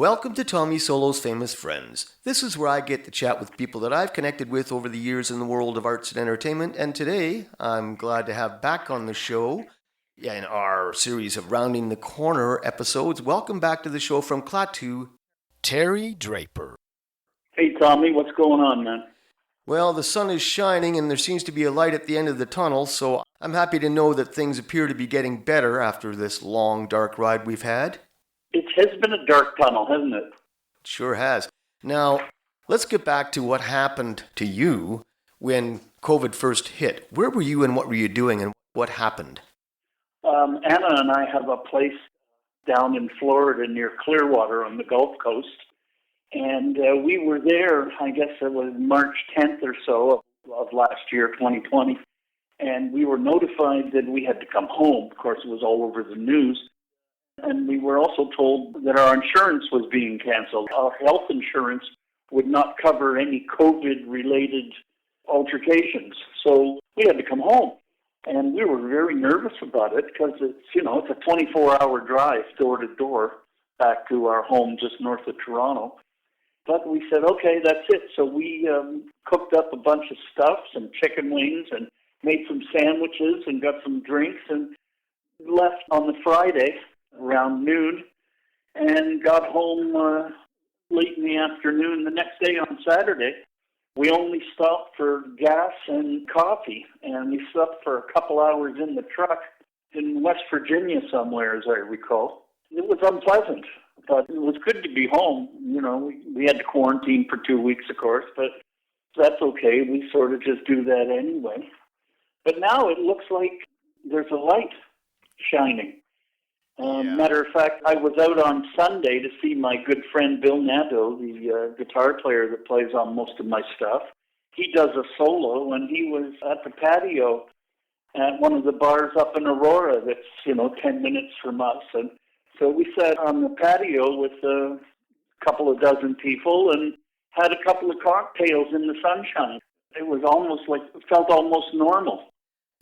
Welcome to Tommy Solo's Famous Friends. This is where I get to chat with people that I've connected with over the years in the world of arts and entertainment, and today I'm glad to have back on the show in our series of Rounding the Corner episodes. Welcome back to the show from Klaatu, Terry Draper. Hey Tommy, what's going on, man? Well, the sun is shining and there seems to be a light at the end of the tunnel, so I'm happy to know that things appear to be getting better after this long, dark ride we've had. It has been a dark tunnel, hasn't it? It sure has. Now, let's get back to what happened to you when COVID first hit. Where were you and what were you doing and what happened? Anna and I have a place down in Florida near Clearwater on the Gulf Coast. And we were there, I guess it was March 10th or so of last year, 2020. And we were notified that we had to come home. Of course, it was all over the news. And we were also told that our insurance was being canceled. Our health insurance would not cover any COVID-related altercations. So we had to come home. And we were very nervous about it because it's a 24-hour drive door to door back to our home just north of Toronto. But we said, okay, that's it. So we cooked up a bunch of stuff, some chicken wings, and made some sandwiches and got some drinks and left on the Friday around noon and got home late in the afternoon the next day on Saturday. We only stopped for gas and coffee, and we slept for a couple hours in the truck in West Virginia somewhere, as I recall. It was unpleasant, but it was good to be home. We had to quarantine for 2 weeks, of course, but that's okay. We sort of just do that anyway. But now it looks like there's a light shining. Matter of fact, I was out on Sunday to see my good friend Bill Nadeau, the guitar player that plays on most of my stuff. He does a solo, and he was at the patio at one of the bars up in Aurora that's, 10 minutes from us. And so we sat on the patio with a couple of dozen people and had a couple of cocktails in the sunshine. It was felt almost normal.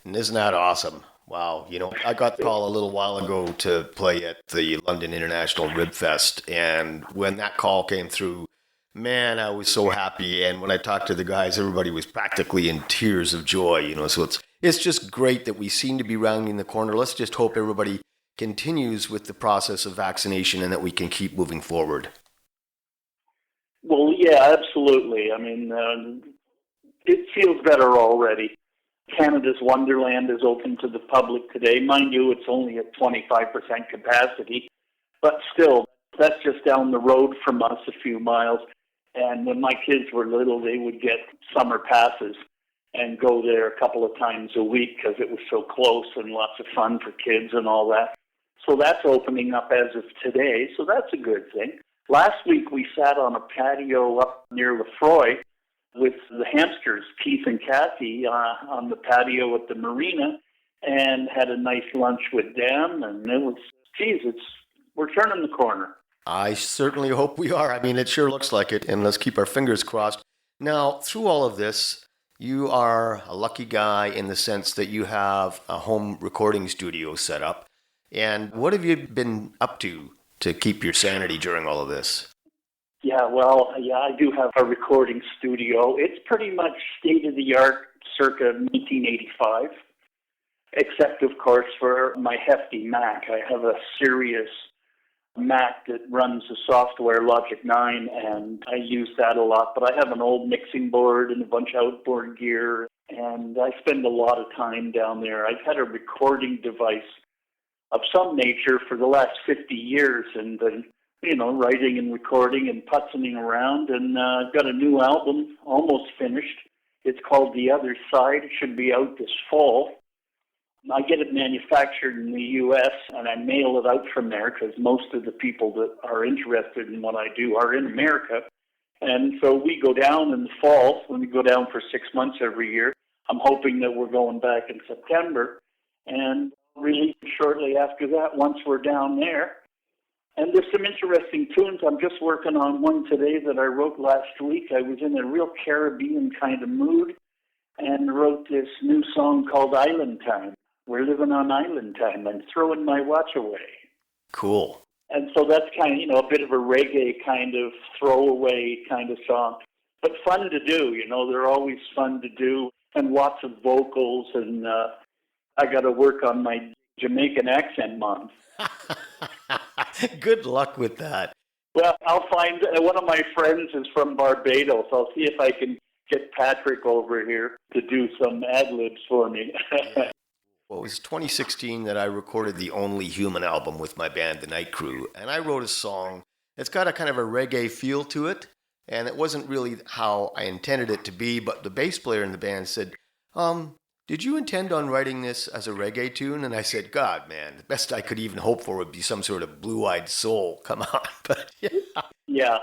And isn't that awesome? Wow. I got the call a little while ago to play at the London International Rib Fest. And when that call came through, man, I was so happy. And when I talked to the guys, everybody was practically in tears of joy, So it's just great that we seem to be rounding the corner. Let's just hope everybody continues with the process of vaccination and that we can keep moving forward. Well, yeah, absolutely. I mean, it feels better already. Canada's Wonderland is open to the public today. Mind you, it's only at 25% capacity, but still, that's just down the road from us a few miles. And when my kids were little, they would get summer passes and go there a couple of times a week because it was so close and lots of fun for kids and all that. So that's opening up as of today, so that's a good thing. Last week, we sat on a patio up near Lefroy with the hamsters, Keith and Kathy, on the patio at the marina, and had a nice lunch with them. And it was, we're turning the corner. I certainly hope we are. I mean, it sure looks like it, and let's keep our fingers crossed. Now, through all of this, you are a lucky guy in the sense that you have a home recording studio set up. And what have you been up to keep your sanity during all of this? Yeah, I do have a recording studio. It's pretty much state-of-the-art circa 1985, except, of course, for my hefty Mac. I have a serious Mac that runs the software Logic 9, and I use that a lot. But I have an old mixing board and a bunch of outboard gear, and I spend a lot of time down there. I've had a recording device of some nature for the last 50 years, and writing and recording and putzing around, and I've got a new album almost finished. It's called The Other Side. It should be out this fall. I get it manufactured in the U.S., and I mail it out from there because most of the people that are interested in what I do are in America. And so we go down in the fall, when we go down for 6 months every year. I'm hoping that we're going back in September, and release shortly after that once we're down there. And there's some interesting tunes. I'm just working on one today that I wrote last week. I was in a real Caribbean kind of mood and wrote this new song called Island Time. We're living on island time. I'm throwing my watch away. Cool. And so that's kind of, a bit of a reggae kind of throwaway kind of song. But fun to do, they're always fun to do. And lots of vocals, and I got to work on my Jamaican accent, Mom. Good luck with that. Well, I'll find, one of my friends is from Barbados. I'll see if I can get Patrick over here to do some ad-libs for me. Well, it was 2016 that I recorded the Only Human album with my band, The Night Crew, and I wrote a song. It's got a kind of a reggae feel to it, and it wasn't really how I intended it to be, but the bass player in the band said, did you intend on writing this as a reggae tune? And I said, God, man, the best I could even hope for would be some sort of Blue-Eyed Soul. Come on. But yeah.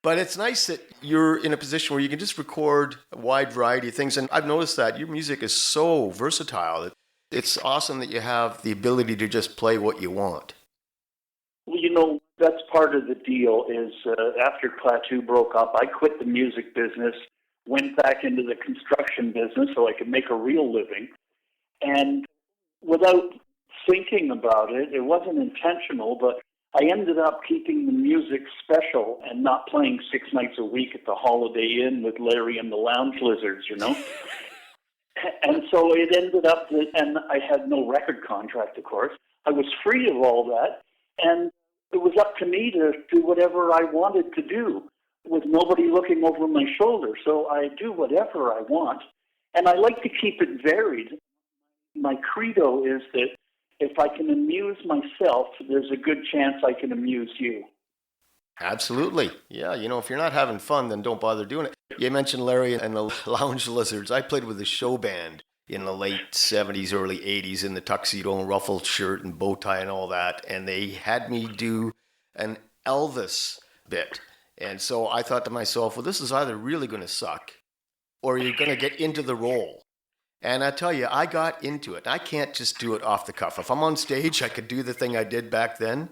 But it's nice that you're in a position where you can just record a wide variety of things. And I've noticed that your music is so versatile. It's awesome that you have the ability to just play what you want. Well, that's part of the deal is after Klaatu broke up, I quit the music business, went back into the construction business so I could make a real living. And without thinking about it, it wasn't intentional, but I ended up keeping the music special and not playing 6 nights a week at the Holiday Inn with Larry and the Lounge Lizards, And so it ended up that, and I had no record contract, of course. I was free of all that, and it was up to me to do whatever I wanted to do with nobody looking over my shoulder. So I do whatever I want, and I like to keep it varied. My credo is that if I can amuse myself, there's a good chance I can amuse you. Absolutely. Yeah, if you're not having fun, then don't bother doing it. You mentioned Larry and the Lounge Lizards. I played with a show band in the late 70s, early 80s in the tuxedo and ruffled shirt and bow tie and all that. And they had me do an Elvis bit. And so I thought to myself, well, this is either really going to suck or you're going to get into the role. And I tell you, I got into it. I can't just do it off the cuff. If I'm on stage, I could do the thing I did back then.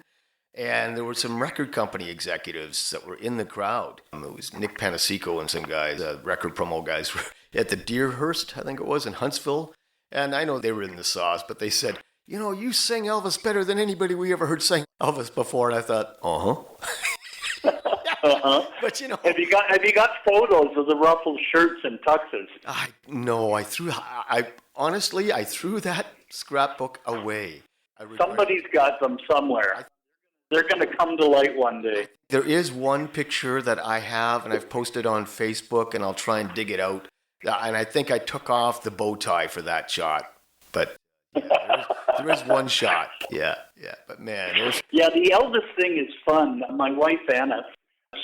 And there were some record company executives that were in the crowd. It was Nick Panasico and some guys, record promo guys, at the Deerhurst, I think it was, in Huntsville. And I know they were in the sauce, but they said, you sing Elvis better than anybody we ever heard sing Elvis before. And I thought, But have you got photos of the ruffled shirts and tuxes? Honestly, I threw that scrapbook away. Somebody's got them somewhere. They're going to come to light one day. There is one picture that I have, and I've posted on Facebook, and I'll try and dig it out. And I think I took off the bow tie for that shot. But there is one shot. Yeah. But man, Yeah, the Elvis thing is fun. My wife, Anna,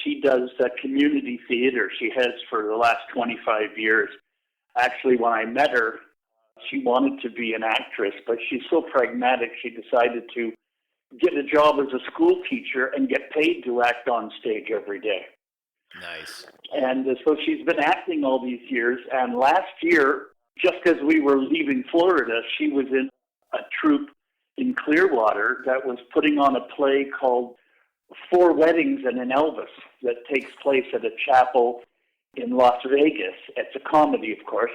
she does community theater. She has for the last 25 years. Actually, when I met her, she wanted to be an actress, but she's so pragmatic, she decided to get a job as a school teacher and get paid to act on stage every day. Nice. And so she's been acting all these years. And last year, just as we were leaving Florida, she was in a troupe in Clearwater that was putting on a play called 4 Weddings and an Elvis that takes place at a chapel in Las Vegas. It's a comedy, of course.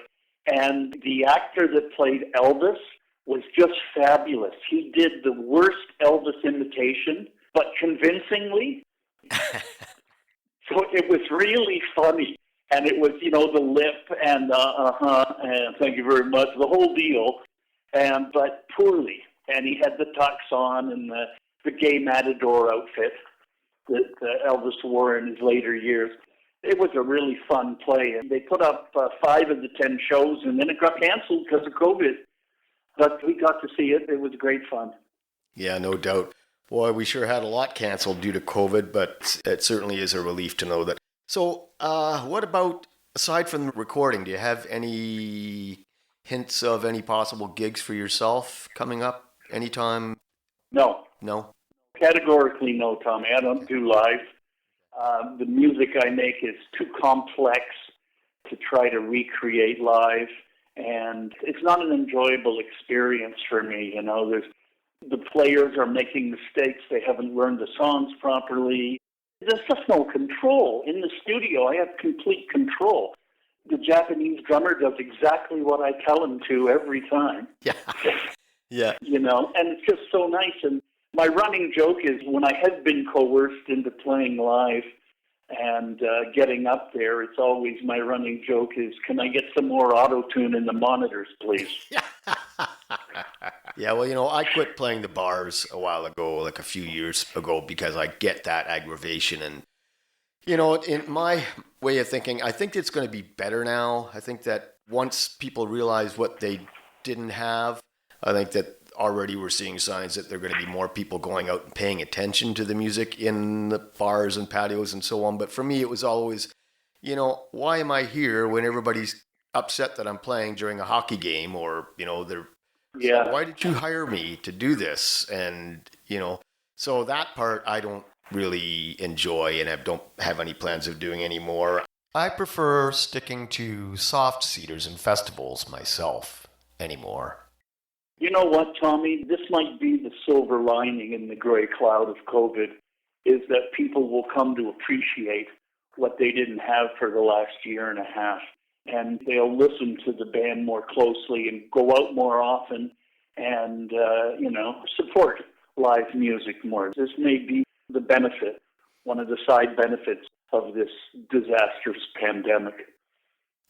And the actor that played Elvis was just fabulous. He did the worst Elvis imitation, but convincingly. So it was really funny. And it was, the lip and and thank you very much, the whole deal, but poorly. And he had the tux on and the gay matador outfit that Elvis wore in his later years. It was a really fun play. And they put up 5 of the 10 shows, and then it got canceled because of COVID. But we got to see it. It was great fun. Yeah, no doubt. Boy, we sure had a lot canceled due to COVID, but it certainly is a relief to know that. So what about, aside from the recording, do you have any hints of any possible gigs for yourself coming up anytime? No. No? Categorically no, Tommy. I don't do live. The music I make is too complex to try to recreate live. And it's not an enjoyable experience for me. The players are making mistakes. They haven't learned the songs properly. There's just no control. In the studio, I have complete control. The Japanese drummer does exactly what I tell him to every time. Yeah. Yeah. And it's just so nice. And My running joke is when I have been coerced into playing live and getting up there, it's always my running joke is, can I get some more auto-tune in the monitors, please? Yeah, well, I quit playing the bars a while ago, like a few years ago, because I get that aggravation. And, in my way of thinking, I think it's going to be better now. I think that once people realize what they didn't have, I think that already we're seeing signs that there are going to be more people going out and paying attention to the music in the bars and patios and so on. But for me, it was always, why am I here when everybody's upset that I'm playing during a hockey game, or, they're Yeah. so why did you hire me to do this? And, so that part I don't really enjoy, and I don't have any plans of doing anymore. I prefer sticking to soft cedars and festivals myself anymore. You know what, Tommy? This might be the silver lining in the gray cloud of COVID, is that people will come to appreciate what they didn't have for the last year and a half. And they'll listen to the band more closely and go out more often and, support live music more. This may be the benefit, one of the side benefits of this disastrous pandemic.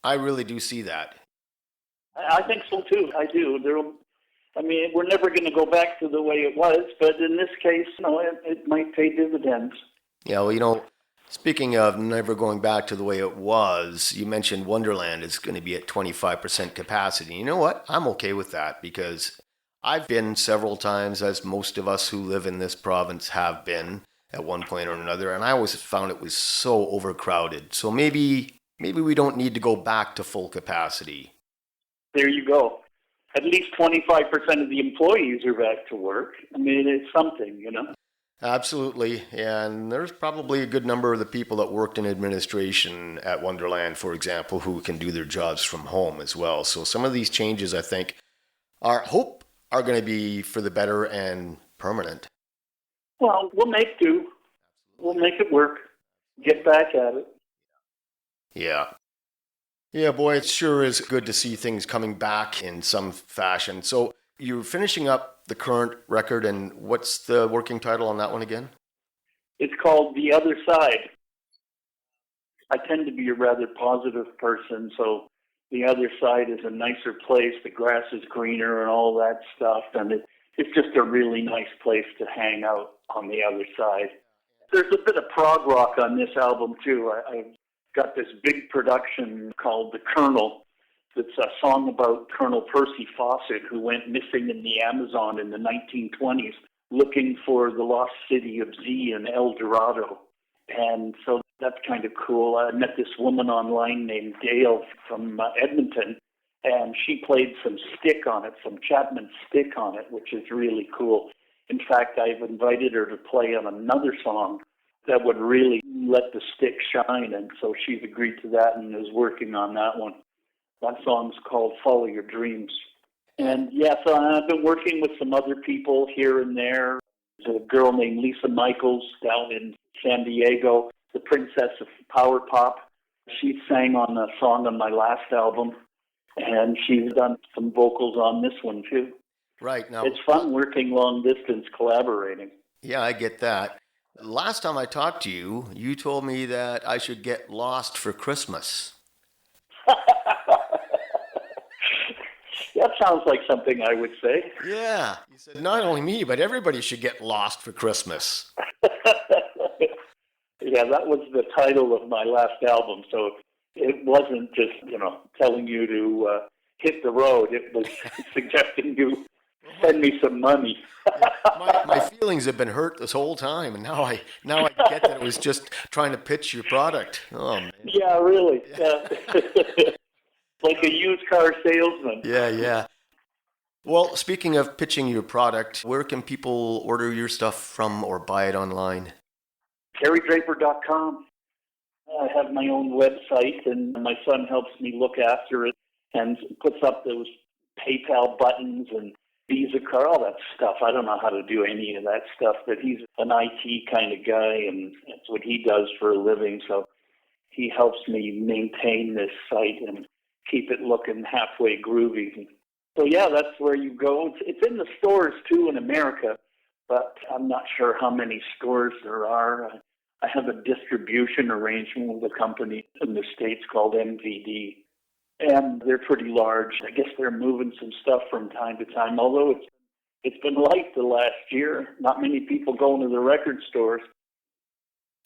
I really do see that. I think so, too. I do. We're never going to go back to the way it was, but in this case, it might pay dividends. Yeah, well, speaking of never going back to the way it was, you mentioned Wonderland is going to be at 25% capacity. You know what? I'm okay with that, because I've been several times, as most of us who live in this province have been at one point or another, and I always found it was so overcrowded. So maybe we don't need to go back to full capacity. There you go. At least 25% of the employees are back to work. It's something, Absolutely. And there's probably a good number of the people that worked in administration at Wonderland, for example, who can do their jobs from home as well. So some of these changes, I think, are going to be for the better and permanent. Well, we'll make do. We'll make it work. Get back at it. Yeah. Yeah, boy, it sure is good to see things coming back in some fashion. So you're finishing up the current record, and what's the working title on that one again? It's called The Other Side. I tend to be a rather positive person, so the other side is a nicer place. The grass is greener and all that stuff, and it's just a really nice place to hang out on the other side. There's a bit of prog rock on this album, too. I've got this big production called The Colonel. It's a song about Colonel Percy Fawcett, who went missing in the Amazon in the 1920s, looking for the lost city of Z in El Dorado. And so that's kind of cool. I met this woman online named Dale from Edmonton, and she played some stick on it, some Chapman stick on it, which is really cool. In fact, I've invited her to play on another song that would really let the stick shine, and so she's agreed to that and is working on that one. That song's called Follow Your Dreams. And so I've been working with some other people here and there. There's a girl named Lisa Michaels down in San Diego, the princess of power pop. She sang on a song on my last album, and she's done some vocals on this one too. Right. Now, it's fun working long distance, collaborating. Yeah, I get that. Last time I talked to you, you told me that I should get lost for Christmas. That sounds like something I would say. Yeah. You said not only me, but everybody should get lost for Christmas. Yeah, that was the title of my last album. So it wasn't just, telling you to hit the road. It was suggesting you send me some money. my feelings have been hurt this whole time, and now I get that it was just trying to pitch your product. Oh, man. Yeah, really. Yeah. Like a used car salesman. Yeah. Well, speaking of pitching your product, where can people order your stuff from or buy it online? CarrieDraper.com. I have my own website, and my son helps me look after it and puts up those PayPal buttons and Visa card, all that stuff. I don't know how to do any of that stuff, but he's an IT kind of guy, and that's what he does for a living. So he helps me maintain this site and keep it looking halfway groovy. So yeah, that's where you go. It's in the stores too in America, but I'm not sure how many stores there are. I have a distribution arrangement with a company in the States called MVD, and they're pretty large. I guess they're moving some stuff from time to time, although it's been light the last year. Not many people going to the record stores.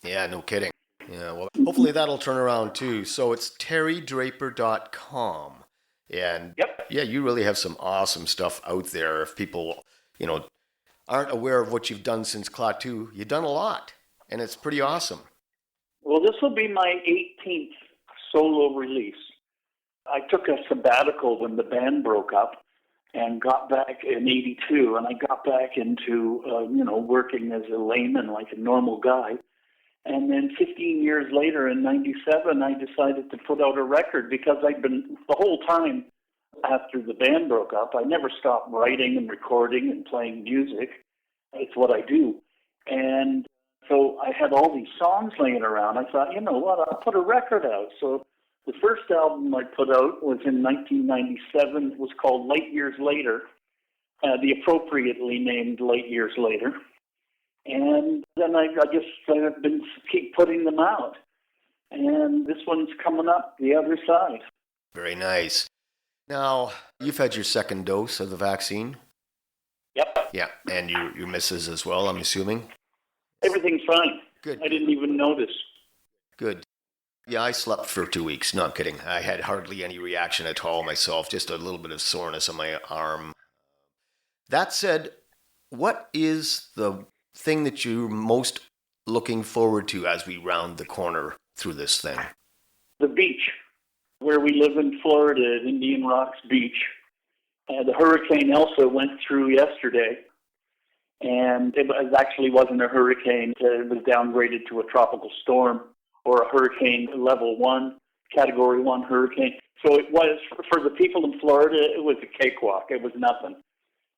Yeah, no kidding. Yeah, well, hopefully that'll turn around too. So it's terrydraper.com. And Yep. yeah, you really have some awesome stuff out there. If people, aren't aware of what you've done since Klaatu, you've done a lot, and it's pretty awesome. Well, this will be my 18th solo release. I took a sabbatical when the band broke up and got back in '82, and I got back into, working as a layman, like a normal guy. And then 15 years later, in '97, I decided to put out a record because I'd been, the whole time after the band broke up, I never stopped writing and recording and playing music. It's what I do. And so I had all these songs laying around. I thought, you know what, I'll put a record out. So the first album I put out was in 1997. It was called Light Years Later, the appropriately named Light Years Later. And then I just have been keep putting them out. And this one's coming up the other side. Very nice. Now, you've had your second dose of the vaccine? Yep. Yeah, and your missus as well, I'm assuming? Everything's fine. Good. I didn't even notice. Good. Yeah, I slept for 2 weeks. No, I'm kidding. I had hardly any reaction at all myself, just a little bit of soreness on my arm. That said, what is the thing that you're most looking forward to as we round the corner through this thing? The beach, where we live in Florida, at Indian Rocks Beach. The Hurricane Elsa went through yesterday, and it actually wasn't a hurricane. It was downgraded to a tropical storm or a hurricane level 1, category 1 hurricane. So it was, for the people in Florida, it was a cakewalk. It was nothing.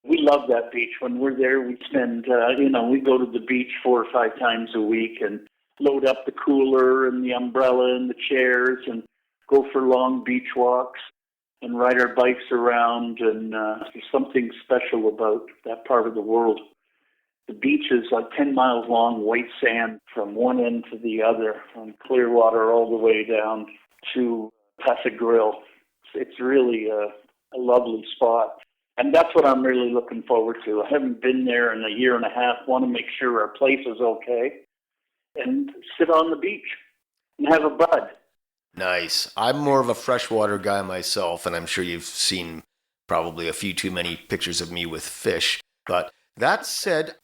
We love that beach. When we're there, we spend, we go to the beach 4 or 5 times a week and load up the cooler and the umbrella and the chairs and go for long beach walks and ride our bikes around. And there's something special about that part of the world. The beach is like 10 miles long, white sand from one end to the other, from Clearwater all the way down to Paso Grill. It's really a lovely spot. And that's what I'm really looking forward to. I haven't been there in a year and a half. Want to make sure our place is okay and sit on the beach and have a bud. Nice. I'm more of a freshwater guy myself, and I'm sure you've seen probably a few too many pictures of me with fish. But that said,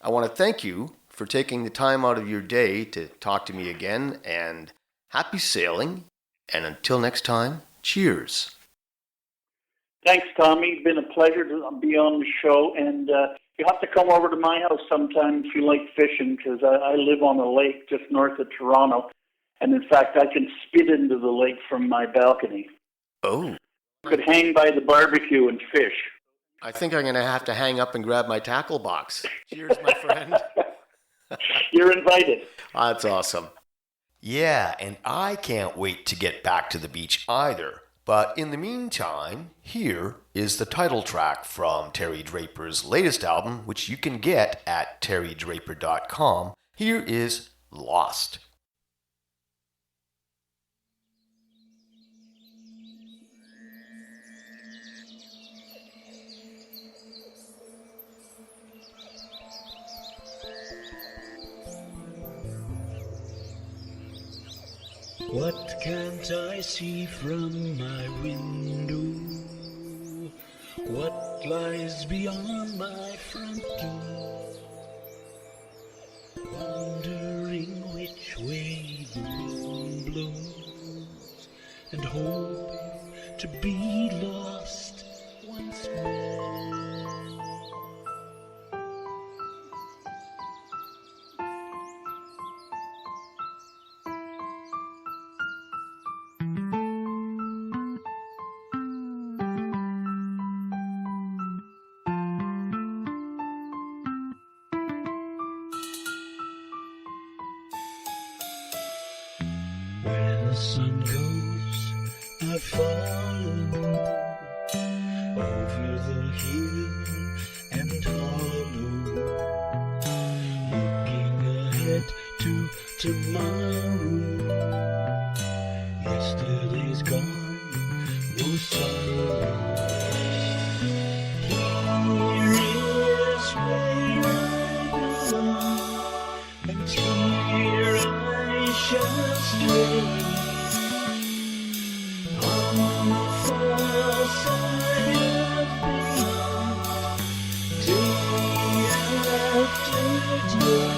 I want to thank you for taking the time out of your day to talk to me again, and happy sailing. And until next time, cheers. Thanks, Tommy. It's been a pleasure to be on the show, and you have to come over to my house sometime if you like fishing, because I live on a lake just north of Toronto, and in fact, I can spit into the lake from my balcony. Oh. I could hang by the barbecue and fish. I think I'm going to have to hang up and grab my tackle box. Cheers, my friend. You're invited. That's awesome. Yeah, and I can't wait to get back to the beach either. But in the meantime, here is the title track from Terry Draper's latest album, which you can get at terrydraper.com. Here is Lost. What can't I see from my window? What lies beyond my front door? Wondering which way the wind blows, and hoping to be lost once more. Where the sun goes, I follow, over the hill and hollow. tomorrow. Yesterday's gone, no sorrow. Here is where I belong, and here I shall stay. On the far side of beyond, day after day.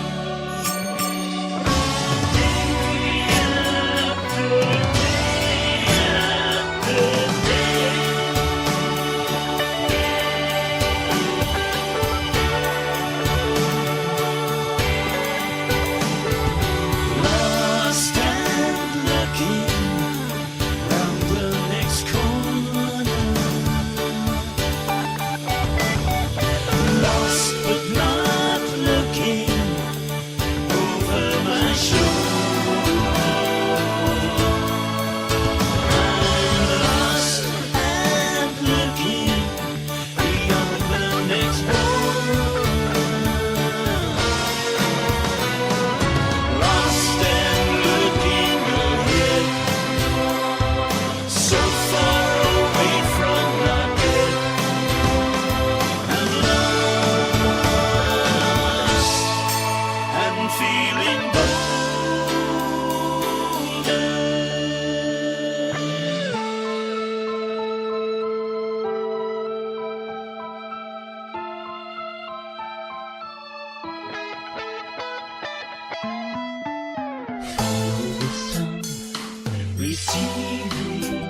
Receiving,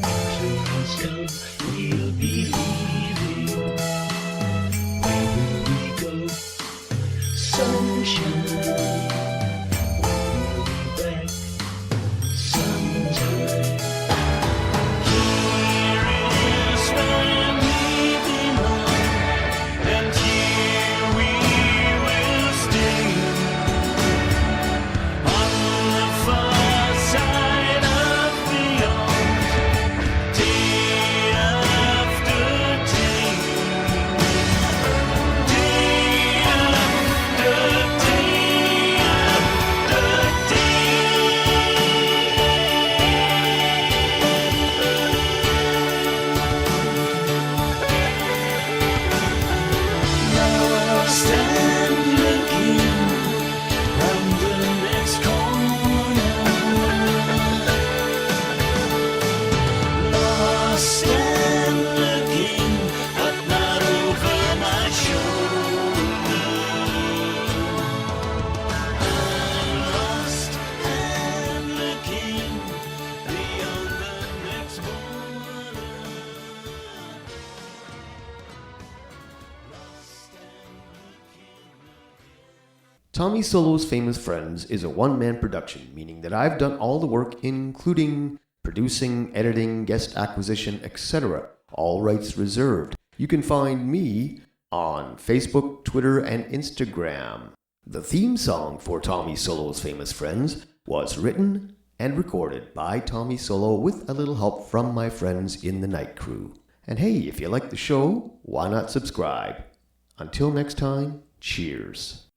please come, we'll be leaving. Where will we go? Sunshine. We'll be back sometime. Here is where we belong, and here we will stay. On the far side of beyond, day after day, day after day after lost and looking round the next corner. Lost and looking, but not over my shoulder. I'm lost and looking beyond the next corner. Lost and looking. Tommy Solo's Famous Friends is a one-man production, meaning that I've done all the work, including producing, editing, guest acquisition, etc. All rights reserved. You can find me on Facebook, Twitter, and Instagram. The theme song for Tommy Solo's Famous Friends was written and recorded by Tommy Solo with a little help from my friends in the night crew. And hey, if you like the show, why not subscribe? Until next time, cheers.